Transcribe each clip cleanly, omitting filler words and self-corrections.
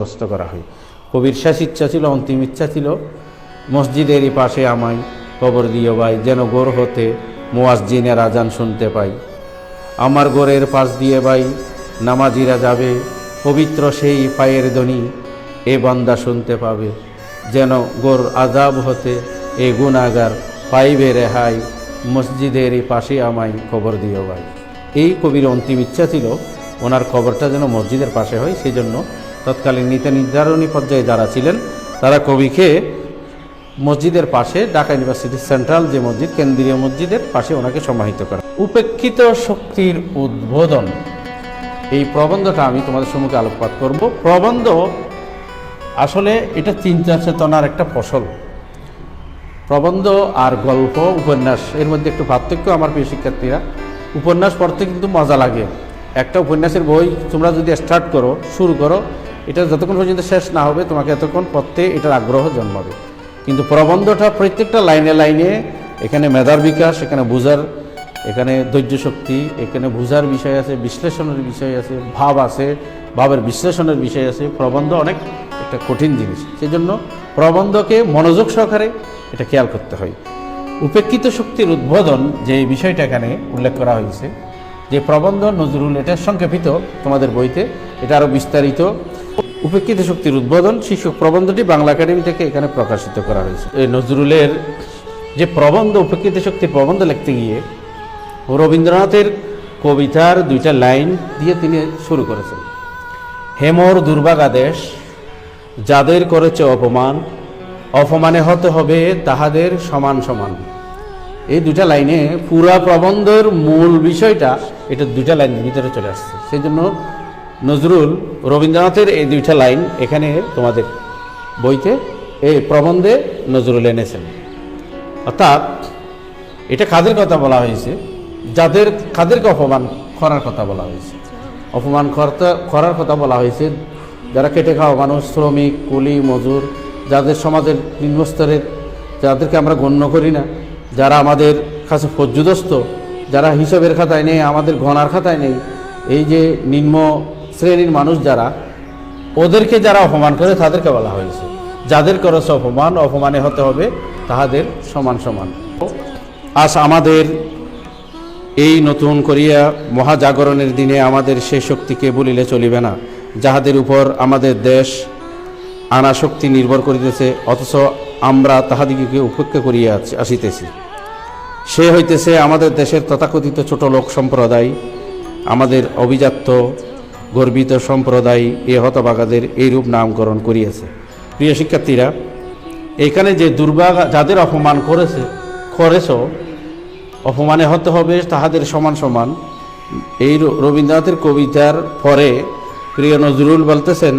কষ্ট করা হয়। কবির শেষ ইচ্ছা ছিল, অন্তিম ইচ্ছা ছিল, মসজিদেরই পাশে আমায় কবর দিও ভাই, যেন গোর হতে মুয়াজ্জিনের আজান শুনতে পাই। আমার গোরের পাশ দিয়ে ভাই নামাজিরা যাবে, পবিত্র সেই পায়ের ধ্বনি এ বান্দা শুনতে পাবে। যেন গোর আজাব হতে এ গুনাহগার পাইবে রেহাই, মসজিদেরই পাশে আমায় কবর দিও ভাই। এই কবির অন্তিম ইচ্ছা ছিল ওনার কবরটা যেন মসজিদের পাশে হয়। সেই জন্য তৎকালীন নীতি নির্ধারণী পর্যায়ে যারা ছিলেন তারা কবিকে মসজিদের পাশে, ঢাকা ইউনিভার্সিটির সেন্ট্রাল যে মসজিদ, কেন্দ্রীয় মসজিদের পাশে ওনাকে সমাহিত করা। উপেক্ষিত শক্তির উদ্বোধন, এই প্রবন্ধটা আমি তোমাদের সম্মুখে আলোকপাত করব। প্রবন্ধ আসলে এটা চিন্তা চেতনার একটা ফসল। প্রবন্ধ আর গল্প, উপন্যাস এর মধ্যে একটু পার্থক্য আমার প্রিয় শিক্ষার্থীরা। উপন্যাস পড়তে কিন্তু মজা লাগে। একটা উপন্যাসের বই তোমরা যদি স্টার্ট করো, শুরু করো, এটা যতক্ষণ পর্যন্ত শেষ না হবে তোমাকে এতক্ষণ পড়তে এটার আগ্রহ জন্মাবে। কিন্তু প্রবন্ধটা প্রত্যেকটা লাইনে লাইনে এখানে মেধার বিকাশ, এখানে বুঝার, এখানে ধৈর্য শক্তি, এখানে বুঝার বিষয় আছে, বিশ্লেষণের বিষয় আছে, ভাব আছে, ভাবের বিশ্লেষণের বিষয় আছে। প্রবন্ধ অনেক একটা কঠিন জিনিস, সেই জন্য প্রবন্ধকে মনোযোগ সহকারে এটা খেয়াল করতে হয়। উপেক্ষিত শক্তির উদ্বোধন যে বিষয়টা এখানে উল্লেখ করা হয়েছে, যে প্রবন্ধ নজরুল, এটা সংক্ষেপিত তোমাদের বইতে, এটা আরও বিস্তারিত। উপেক্ষিত শক্তির উদ্বোধন শীর্ষক প্রবন্ধটি বাংলা একাডেমি থেকে এখানে প্রকাশিত করা হয়েছে। এই নজরুলের যে প্রবন্ধ, উপেক্ষিত শক্তির প্রবন্ধ লিখতে গিয়ে রবীন্দ্রনাথের কবিতার দুইটা লাইন দিয়ে তিনি শুরু করেছেন। হেমর দুর্ভাগ আদেশ, যাদের করেছে অপমান, অপমানে হতে হবে তাহাদের সমান সমান। এই দুটা লাইনে পুরা প্রবন্ধের মূল বিষয়টা এটা দুইটা লাইনের ভিতরে চলে আসছে। সেই জন্য নজরুল রবীন্দ্রনাথের এই দুইটা লাইন এখানে তোমাদের বইতে, এই প্রবন্ধে নজরুল এনেছেন। অর্থাৎ এটা কাদের কথা বলা হয়েছে? কাদেরকে অপমান করার কথা বলা হয়েছে। অপমান করার কথা বলা হয়েছে যারা খেটে খাওয়া মানুষ, শ্রমিক, কুলি, মজুর, যাদের সমাজের নিম্নস্তরের, যাদেরকে আমরা গণ্য করি না, যারা আমাদের কাছে পর্যুদস্ত, যারা হিসাবের খাতায় নেই, আমাদের গণার খাতায় নেই, এই যে নিম্ন শ্রেণীর মানুষ যারা, ওদেরকে যারা অপমান করে তাদেরকে বলা হয়েছে যাদের করেছে অপমান, অপমানে হতে হবে তাহাদের সমান সমান। আজ আমাদের এই নতুন করিয়া মহাজাগরণের দিনে আমাদের সেই শক্তিকে বলিলে চলিবে না, যাহাদের উপর আমাদের দেশ আনা শক্তি নির্ভর করিতেছে, অথচ আমরা তাহাদিগকে উপেক্ষা করিয়া আসিতেছি। সে হইতেছে আমাদের দেশের তথাকথিত ছোট লোক সম্প্রদায়, আমাদের অভিজাত্য গর্বিত সম্প্রদায় এ হতভাগাদের এইরূপ নামকরণ করিয়াছে। প্রিয় শিক্ষার্থীরা, এখানে যে দুর্ভাগ, যাদের অপমান করেছ, অপমানে হতে হবে তাহাদের সমান সমান, এই রবীন্দ্রনাথের কবিতার পরে প্রিয় নজরুল বলতেছেন,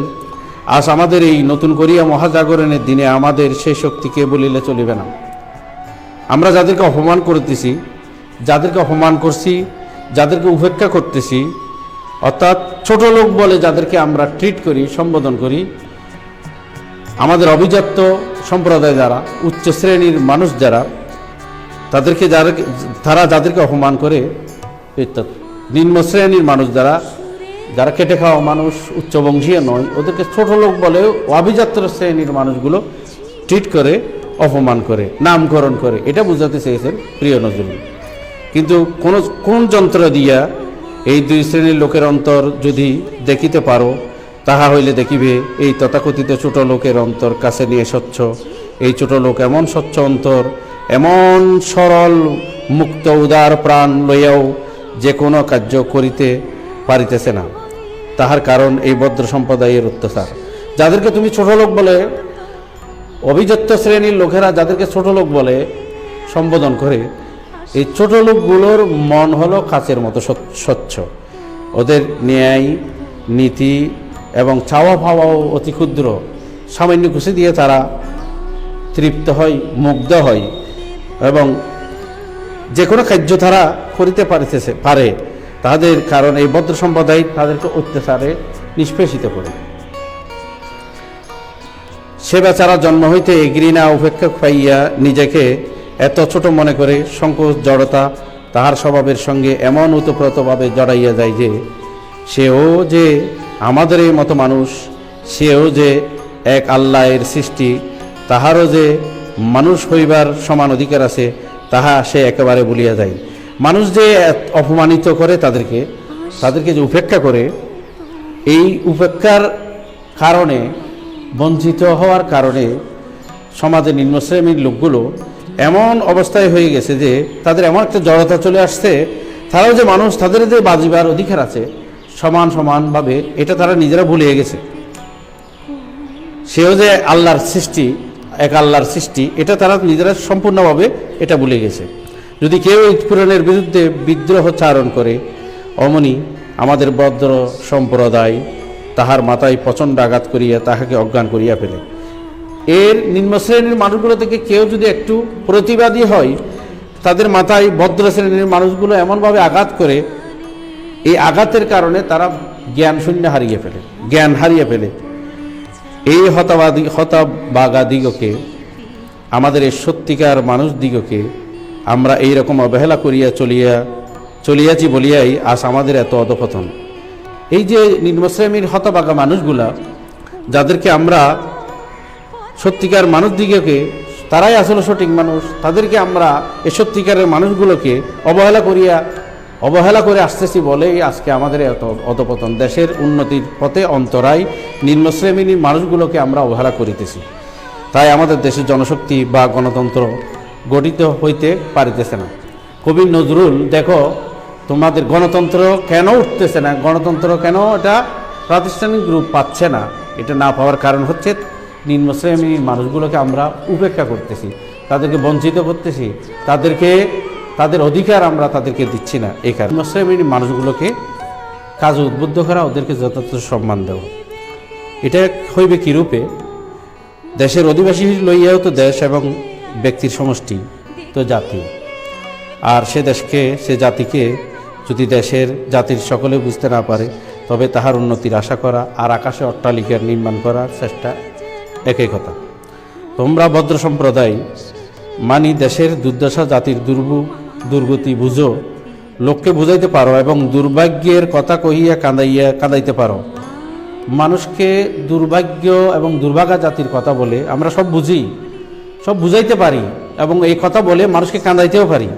আজ আমাদের এই নতুন করিয়া মহাজাগরণের দিনে আমাদের সেই শক্তিকে বলিলে চলিবে না। আমরা যাদেরকে অপমান করতেছি, যাদেরকে অপমান করছি, যাদেরকে উপেক্ষা করতেছি, অর্থাৎ ছোট লোক বলে যাদেরকে আমরা ট্রিট করি, সম্বোধন করি, আমাদের অভিজাত্য সম্প্রদায় যারা, উচ্চ শ্রেণীর মানুষ যারা, তারা যাদেরকে অপমান করে, নিম্ন শ্রেণীর মানুষ যারা খেটে খাওয়া মানুষ, উচ্চবংশীয় নয়, ওদেরকে ছোট লোক বলে অভিজাত্য শ্রেণীর মানুষগুলো ট্রিট করে, অপমান করে, নামকরণ করে, এটা বুঝাতে চেয়েছেন প্রিয় নজরুল। কিন্তু কোন যন্ত্র দিয়া এই দুই শ্রেণীর লোকের অন্তর যদি দেখিতে পারো, তাহা হইলে দেখিবে এই তথাকথিত ছোট লোকের অন্তর কাছে নিয়ে স্বচ্ছ। এই ছোট লোক এমন স্বচ্ছ অন্তর, এমন সরল মুক্ত উদার প্রাণ লইয়াও যে কোনো কার্য করিতে পারিতেছে না। তাহার কারণ এই ভদ্র সম্প্রদায়ের অত্যাচার। যাদেরকে তুমি ছোট লোক বলে, অভিজাত্য শ্রেণীর লোকেরা যাদেরকে ছোট লোক বলে সম্বোধন করে, এই ছোট লোকগুলোর মন হলো কাচের মতো স্বচ্ছ। ওদের ন্যায়, নীতি এবং চাওয়া পাওয়াও অতি ক্ষুদ্র। সামান্য খুশি দিয়ে তারা তৃপ্ত হয়, মুগ্ধ হয় এবং যে কোনো কার্য তারা করিতে পারে। তাদের কারণ এই ভদ্র সম্প্রদায় তাদেরকে অত্যাচারে নিষ্পেষিত করে। সে বেচারা জন্ম হইতে ঘৃণা উপেক্ষা পাইয়া নিজেকে এত ছোট মনে করে, সংকোচ জড়তা তাহার স্বভাবের সঙ্গে এমন ওতপ্রোতভাবে জড়াইয়া যায় যে সেও যে আমাদের এই মতো মানুষ, সেও যে এক আল্লাহের সৃষ্টি, তাহারও যে মানুষ হইবার সমান অধিকার আছে, তাহা সে একেবারে ভুলিয়া যায়। মানুষ যে অপমানিত করে তাদেরকে যে উপেক্ষা করে, এই উপেক্ষার কারণে, বঞ্চিত হওয়ার কারণে সমাজে নিম্ন শ্রেণীর লোকগুলো এমন অবস্থায় হয়ে গেছে যে তাদের এমন একটা জড়তা চলে আসছে, তারাও যে মানুষ, তাদের যে বাজিবার অধিকার আছে সমানভাবে, এটা তারা নিজেরা ভুলিয়ে গেছে। সেও যে আল্লাহর সৃষ্টি, এক আল্লাহর সৃষ্টি, এটা তারা নিজেরা সম্পূর্ণভাবে এটা ভুলে গেছে। যদি কেউ এই কোরআনের বিরুদ্ধে বিদ্রোহ চারণ করে, অমনি আমাদের বদ্র সম্প্রদায় তাহার মাথায় প্রচণ্ড আঘাত করিয়া তাহাকে অজ্ঞান করিয়া ফেলে। এর নিম্ন শ্রেণীর মানুষগুলো থেকে কেউ যদি একটু প্রতিবাদী হয়, তাদের মাথায় ভদ্র শ্রেণীর মানুষগুলো এমনভাবে আঘাত করে, এই আঘাতের কারণে তারা জ্ঞান হারিয়ে ফেলে। এই হতভাগাদিগকে, আমাদের এই সত্যিকার মানুষদিগকে আমরা এইরকম অবহেলা করিয়া চলিয়াছি বলিয়াই আজ আমাদের এত অধপতন। এই যে নিম্নশ্রেণীর হতভাগা মানুষগুলা, যাদেরকে আমরা সত্যিকার মানুষদিগকে, তারাই আসলে সঠিক মানুষ, তাদেরকে আমরা এই সত্যিকারের মানুষগুলোকে অবহেলা করে আসতেছি বলেই আজকে আমাদের এত অধপতন। দেশের উন্নতির পথে অন্তরায় নিম্নশ্রেণীর মানুষগুলোকে আমরা অবহেলা করিতেছি। তাই আমাদের দেশের জনশক্তি বা গণতন্ত্র গঠিত হইতে পারিতেছে না। কবি নজরুল, দেখো তোমাদের গণতন্ত্র কেন উঠতেছে না, গণতন্ত্র কেন এটা প্রাতিষ্ঠানিক রূপ পাচ্ছে না, এটা না পাওয়ার কারণ হচ্ছে নিম্নশ্রেণীর মানুষগুলোকে আমরা উপেক্ষা করতেছি, তাদেরকে বঞ্চিত করতেছি, তাদের অধিকার আমরা তাদেরকে দিচ্ছি না। এই কারণে নিম্নশ্রেণীর মানুষগুলোকে কাজে উদ্বুদ্ধ করা, ওদেরকে যথাযথ সম্মান দেওয়া। এটা হইবে কী রূপে? দেশের অধিবাসী লইয়াও তো দেশ এবং ব্যক্তির সমষ্টি তো জাতি, আর সে জাতিকে যদি জাতির সকলে বুঝতে না পারে, তবে তাহার উন্নতির আশা করা আর আকাশে অট্টালিকা নির্মাণ করার চেষ্টা একই কথা। তোমরা ভদ্র সম্প্রদায় মানি দেশের দুর্দশা, জাতির দুর্গতি বুঝো, লোককে বুঝাইতে পারো এবং দুর্ভাগ্যের কথা কহিয়া কাঁদাইতে পারো। মানুষকে দুর্ভাগ্য এবং দুর্ভাগা জাতির কথা বলে আমরা সব বুঝাইতে পারি এবং এই কথা বলে মানুষকে কাঁদাইতেও পারি,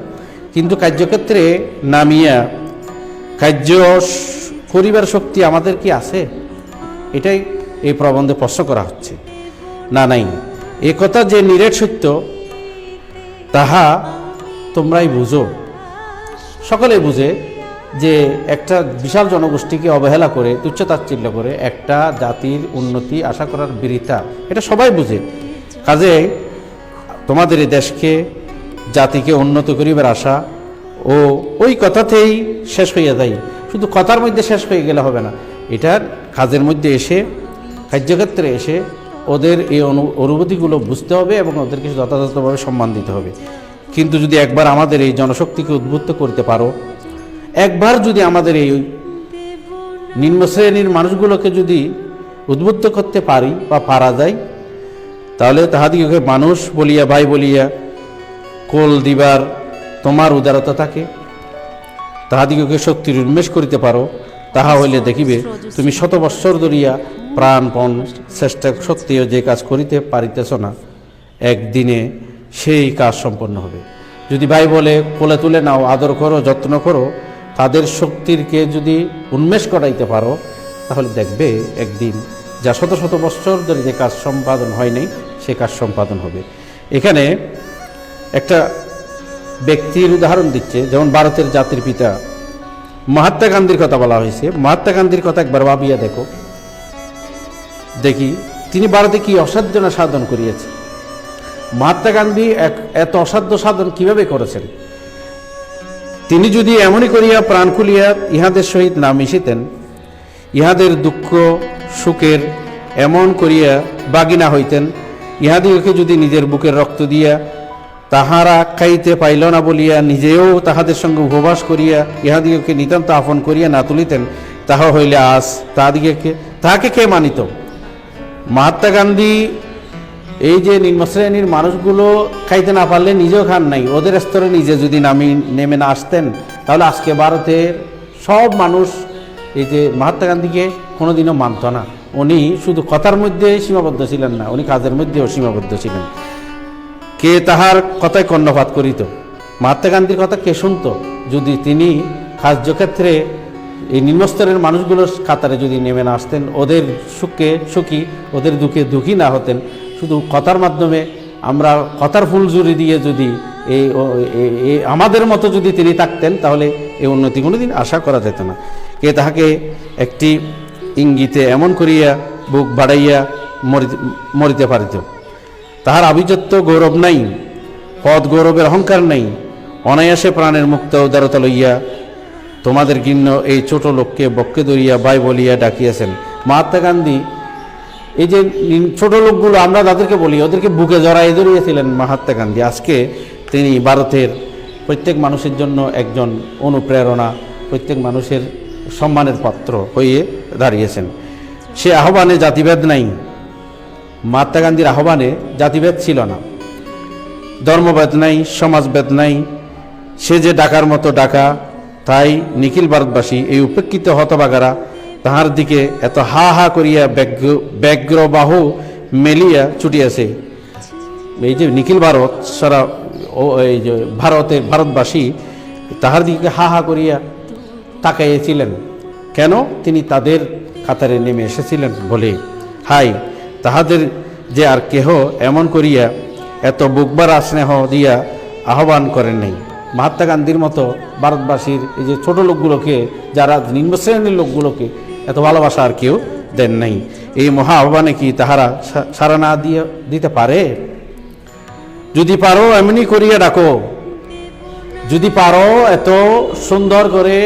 কিন্তু কার্যক্ষেত্রে নামিয়া কার্য করিবার শক্তি আমাদের কি আছে? এটাই এই প্রবন্ধে প্রশ্ন করা হচ্ছে। নাই, এ কথা যে নিরেট সত্য তাহা তোমরাই বুঝো, সকলে বুঝে যে একটা বিশাল জনগোষ্ঠীকে অবহেলা করে, তুচ্ছতাচ্ছিল্য করে একটা জাতির উন্নতি আশা করার বৃথা, এটা সবাই বুঝে। কাজে তোমাদের এই দেশকে, জাতিকে উন্নত করিবার আশা ওই কথাতেই শেষ হইয়া যায়। শুধু কথার মধ্যে শেষ হয়ে গেলে হবে না, এটার কাজের মধ্যে এসে, কার্যক্ষেত্রে এসে ওদের এই অনুভূতিগুলো বুঝতে হবে এবং ওদেরকে যথাযথভাবে সম্মান দিতে হবে। কিন্তু যদি একবার আমাদের এই জনশক্তিকে উদ্বুদ্ধ করতে পারো, একবার যদি আমাদের এই নিম্ন শ্রেণীর মানুষগুলোকে যদি উদ্বুদ্ধ করতে পারি বা পারা যায়, তাহলে তাহাদিগকে মানুষ বলিয়া, ভাই বলিয়া কোল দিবার তোমার উদারতা থাকে, তাহাদিগকে শক্তির উন্মেষ করিতে পারো, তাহা হইলে দেখিবে তুমি শত বৎসর ধরিয়া প্রাণপণ চেষ্টা সত্ত্বেও যে কাজ করিতে পারিতেছ না, একদিনে সেই কাজ সম্পন্ন হবে। যদি ভাই বলে কোলে তুলে নাও, আদর করো, যত্ন করো, তাদের শক্তিরকে যদি উন্মেষ করাইতে পারো, তাহলে দেখবে একদিন যা শত শত বৎসর ধরে যে কাজ সম্পাদন হয় নাই, সে কাজ সম্পাদন হবে। এখানে একটা ব্যক্তির উদাহরণ দিচ্ছে, যেমন ভারতের জাতির পিতা মহাত্মা গান্ধীর কথা বলা হয়েছে। মহাত্মা গান্ধীর কথা একবার ভাবিয়া দেখি তিনি ভারতে কি অসাধ্য না সাধন করিয়েছে। মহাত্মা গান্ধী এত অসাধ্য সাধন কিভাবে করেছেন? তিনি যদি এমনই করিয়া প্রাণ খুলিয়া ইহাদের সহিত না মিশিতেন, ইহাদের দুঃখ সুখের এমন করিয়া বাগিনা হইতেন, ইহাদিগকে যদি নিজের বুকের রক্ত দিয়া তাহারা খাইতে পাইল না বলিয়া নিজেও তাহাদের সঙ্গে উপবাস করিয়া ইহাদিগকে নিতান্ত আপন করিয়া না তুলিতেন, তাহা হইলে আজ তাহাকে কে মানিত? মহাত্মা গান্ধী এই যে নিম্নশ্রেণীর মানুষগুলো খাইতে না পারলে নিজেও খান নাই, ওদের স্তরে নিজে যদি নেমে না আসতেন, তাহলে আজকে ভারতের সব মানুষ এই যে মহাত্মা গান্ধীকে কোনোদিনও মানত না। উনি শুধু কথার মধ্যে সীমাবদ্ধ ছিলেন না, উনি কাজের মধ্যেও সীমাবদ্ধ ছিলেন। কে তাহার কথায় কর্ণপাত করিত? মহাত্মা গান্ধীর কথা কে শুনত? যদি তিনি কার্যক্ষেত্রে এই নিম্নস্তরের মানুষগুলোর কাতারে যদি নেমে না আসতেন, ওদের সুখে সুখী, ওদের দুঃখে দুঃখী না হতেন, শুধু কথার মাধ্যমে আমরা কথার ফুলঝুরি দিয়ে যদি আমাদের মতো যদি তিনি থাকতেন, তাহলে এই উন্নতি কোনোদিন আশা করা যেত না। কে তাহাকে একটি ইঙ্গিতে এমন করিয়া বুক বাড়াইয়া মরিতে পারিত? তাহার আভিজাত্য গৌরব নাই, পদ গৌরবের অহংকার নাই, অনায়াসে প্রাণের মুক্ত উদারতা লইয়া তোমাদের ঘৃণ্য এই ছোট লোককে বক্ষে ধরিয়া ভাই বলিয়া ডাকিয়াছেন। মহাত্মা গান্ধী এই যে ছোট লোকগুলো আমরা যাদেরকে বলি, ওদেরকে বুকে জড়াই ধরিয়েছিলেন মহাত্মা গান্ধী। আজকে তিনি ভারতের প্রত্যেক মানুষের জন্য একজন অনুপ্রেরণা, প্রত্যেক মানুষের সম্মানের পাত্র হয়ে দাঁড়িয়েছেন। সে আহ্বানে জাতিভেদ নাই, মহাত্মা গান্ধীর আহ্বানে জাতিভেদ ছিল না, ধর্মভেদ নাই, সমাজভেদ নাই। সে যে ডাকার মতো ডাকা, তাই নিখিল ভারতবাসী এই উপেক্ষিত হতভাগারা তাহার দিকে এত হা হা করিয়া ব্যগ্রবাহু মেলিয়া ছুটিয়াছে। এই যে নিখিল ভারত সারা এই যে ভারতবাসী তাহার দিকে হা হা করিয়া তাকাইয়েছিলেন। কেন? তিনি তাদের কাতারে নেমে এসেছিলেন বলে। হাই, তাহাদের যে আর কেহ এমন করিয়া এত বুকবারা স্নেহ দিয়া আহ্বান করেন নাই। মহাত্মা গান্ধীর মতো ভারতবাসীর এই যে ছোট লোকগুলোকে, যারা নিম্ন শ্রেণীর লোকগুলোকে এত ভালোবাসা আর কেউ দেন নাই। এই মহা আহ্বানে কি তাহারা সাড়া না দিতে পারে? যদি পারো এমনি করিয়া ডাকো, যদি পারো এত সুন্দর করে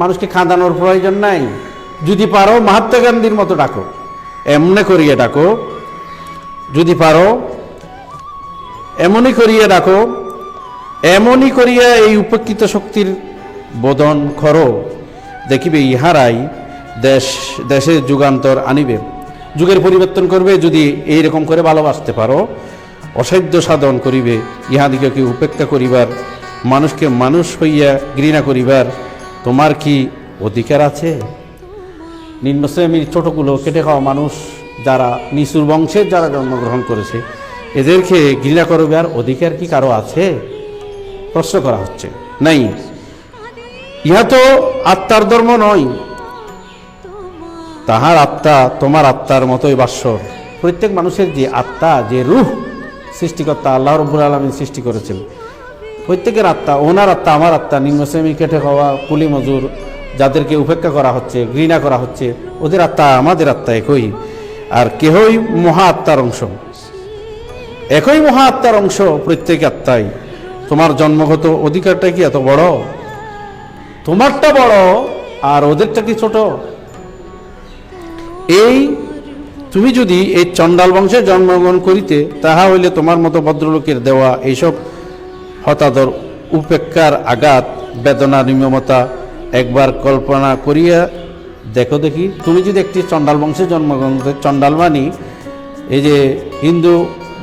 মানুষকে কাঁদানোর প্রয়োজন নাই। যদি পারো মহাত্মা গান্ধীর মতো ডাকো, এমনি করিয়া ডাকো। যদি পারো এমনই করিয়া ডাকো, এমনই করিয়া এই উপেক্ষিত শক্তির বোধন করো, দেখিবে ইহারাই দেশে যুগান্তর আনিবে, যুগের পরিবর্তন করবে। যদি এইরকম করে ভালোবাসতে পারো, অসাধ্য সাধন করিবে। ইহাদিগকে উপেক্ষা করিবার, মানুষকে মানুষ হইয়া ঘৃণা করিবার তোমার কি অধিকার আছে? নিম্ন শ্রেণীর ছোটগুলো, কেটে খাওয়া মানুষ, যারা নিচুর বংশের যারা জন্মগ্রহণ করেছে, এদেরকে ঘৃণা করবার অধিকার কি কারো আছে? প্রশ্ন করা হচ্ছে। নাই, ইহা তো আত্মার ধর্ম নয়। তাহার আত্মা তোমার আত্মার মতোই বাস্বর। প্রত্যেক মানুষের যে আত্মা, যে রূহ সৃষ্টিকর্তা আল্লাহ রাব্বুল আলামিন সৃষ্টি করেছেন, প্রত্যেকের আত্মা, ওনার আত্মা, আমার আত্মা, নিম্ন শ্রেণী, কেটে খাওয়া, কুলি মজুর, যাদেরকে উপেক্ষা করা হচ্ছে, ঘৃণা করা হচ্ছে, ওদের আত্মা আমাদের আত্মা একই। আর কেহই মহা আত্মার অংশ, একই মহা আত্মার অংশ প্রত্যেক আত্মাই। তোমার জন্মগত অধিকারটা কি এত বড়? তোমারটা বড় আর ওদেরটা কি ছোট? এই তুমি যদি এই চণ্ডাল বংশে জন্মগ্রহণ করিতে, তাহা হইলে তোমার মতো ভদ্রলোকের দেওয়া এইসব হতাদর, উপেক্ষার আঘাত, বেদনা, নির্মমতা একবার কল্পনা করিয়া দেখো দেখি। তুমি যদি একটি চণ্ডাল বংশে জন্মগ্রহণ করতে, চণ্ডাল মানি এই যে হিন্দু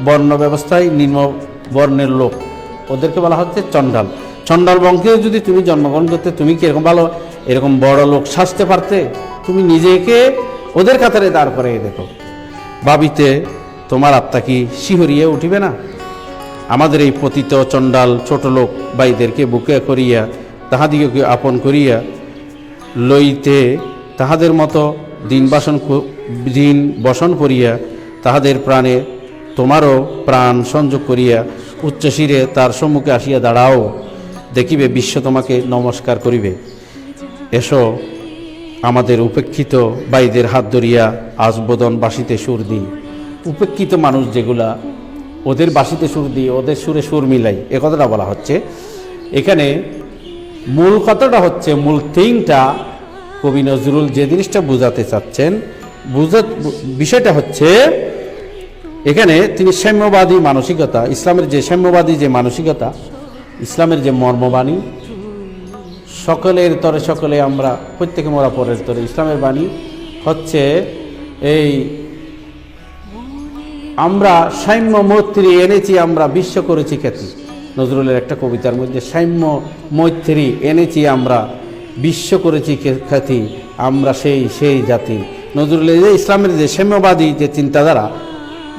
বর্ণ ব্যবস্থায় নিম্ন বর্ণের লোক, ওদেরকে বলা হচ্ছে চণ্ডাল। চণ্ডাল বংশে যদি তুমি জন্মগ্রহণ করতে, তুমি কি এরকম ভালো এরকম বড় লোক সাজতে পারতে? তুমি নিজেকে ওদের কাতারে দাঁড় করিয়ে দেখো, ভাবিতে তোমার আত্মা কি শিহরিয়ে উঠিবে না? আমাদের এই পতিত চণ্ডাল ছোট লোক ভাইদেরকে বুকে করিয়া, তাহাদিগকে আপন করিয়া লইতে, তাহাদের মতো দিন বসন করিয়া, তাহাদের প্রাণে তোমারও প্রাণ সংযোগ করিয়া উচ্চশিরে তার সম্মুখে আসিয়া দাঁড়াও, দেখিবে বিশ্ব তোমাকে নমস্কার করিবে। এসো আমাদের উপেক্ষিত ভাইদের হাত ধরিয়া আজবোদন বাসিতে সুর দিই। উপেক্ষিত মানুষ যেগুলা, ওদের বাসিতে সুর দিই, ওদের সুরে সুর মিলাই, এ কথাটা বলা হচ্ছে। এখানে মূল কথাটা হচ্ছে, মূল থিংটা কবি নজরুল যে জিনিসটা বোঝাতে চাচ্ছেন, বিষয়টা হচ্ছে এখানে তিনি সাম্যবাদী মানসিকতা, ইসলামের যে সাম্যবাদী যে মানসিকতা, ইসলামের যে মর্মবাণী, সকলের তরে সকলে আমরা, প্রত্যেকে মোরা পরের তরে। ইসলামের বাণী হচ্ছে এই আমরা সাম্য মৈত্রী এনেছি, আমরা বিশ্ব করেছি খ্যাতি। নজরুলের একটা কবিতার মধ্যে সাম্য মৈত্রী এনেছি আমরা, বিশ্ব করেছি খ্যাতি, আমরা সেই জাতি, নজরুলের যে ইসলামের যে সাম্যবাদী যে চিন্তাধারা,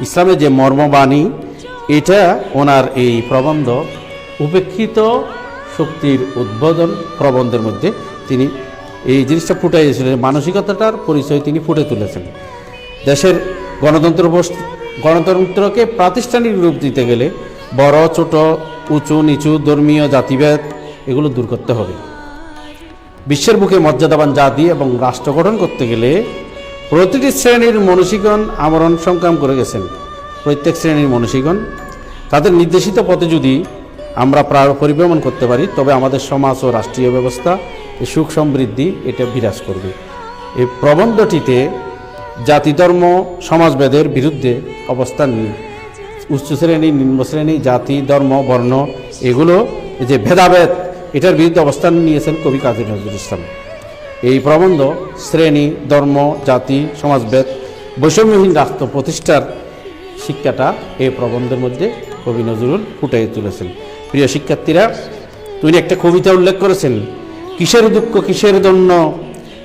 ইসলামের যে মর্মবাণী, এটা ওনার এই প্রবন্ধ উপেক্ষিত শক্তির উদ্বোধন প্রবন্ধের মধ্যে তিনি এই জিনিসটা ফুটাইয়েছিলেন, মানসিকতাটার পরিচয় তিনি ফুটে তুলেছেন। দেশের গণতন্ত্রকে প্রাতিষ্ঠানিক রূপ দিতে গেলে বড় ছোট, উঁচু নিচু, ধর্মীয় জাতিভেদ এগুলো দূর করতে হবে। বিশ্বের বুকে মর্যাদাবান জাতি এবং রাষ্ট্র গঠন করতে গেলে প্রতিটি শ্রেণীর মনীষীগণ আমরণ সংগ্রাম করে গেছেন। প্রত্যেক শ্রেণীর মনীষীগণ তাদের নির্দেশিত পথে যদি আমরা পরিভ্রমণ করতে পারি, তবে আমাদের সমাজ ও রাষ্ট্রীয় ব্যবস্থা এই সুখ সমৃদ্ধি এটা বিরাজ করবে। এই প্রবন্ধটিতে জাতি ধর্ম সমাজভেদের বিরুদ্ধে অবস্থান নিয়ে উচ্চ শ্রেণী, নিম্ন শ্রেণী, জাতি ধর্ম বর্ণ এগুলো যে ভেদাভেদ, এটার বিরুদ্ধে অবস্থান নিয়েছেন কবি কাজী নজরুল ইসলাম। এই প্রবন্ধ শ্রেণী, ধর্ম, জাতি, সমাজভেদ, বৈষম্যহীন রাষ্ট্র প্রতিষ্ঠার শিক্ষাটা এই প্রবন্ধের মধ্যে কবি নজরুল ফুটাই তুলেছেন। প্রিয় শিক্ষার্থীরা, তিনি একটা কবিতা উল্লেখ করেছেন, কিসের দুঃখ কিসের দন্য,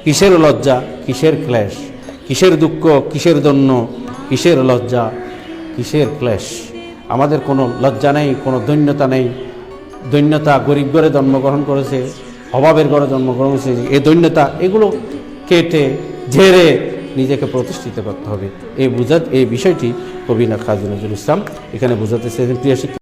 কিসের লজ্জা কিসের ক্লেশ, কিসের দুঃখ কিসের দন্য, কিসের লজ্জা কিসের ক্লেশ। আমাদের কোনো লজ্জা নেই, কোনো দৈন্যতা নেই। দৈন্যতা গরিব ঘরে জন্মগ্রহণ করেছে, অভাবের ঘরে জন্মগ্রহণ করেছে, এই দৈন্যতা এগুলো কেটে ঝেড়ে নিজেকে প্রতিষ্ঠিত করতে হবে। এই বিষয়টি কবি কাজী নজরুল ইসলাম এখানে বোঝাতে চেয়েছেন। প্রিয় শিক্ষা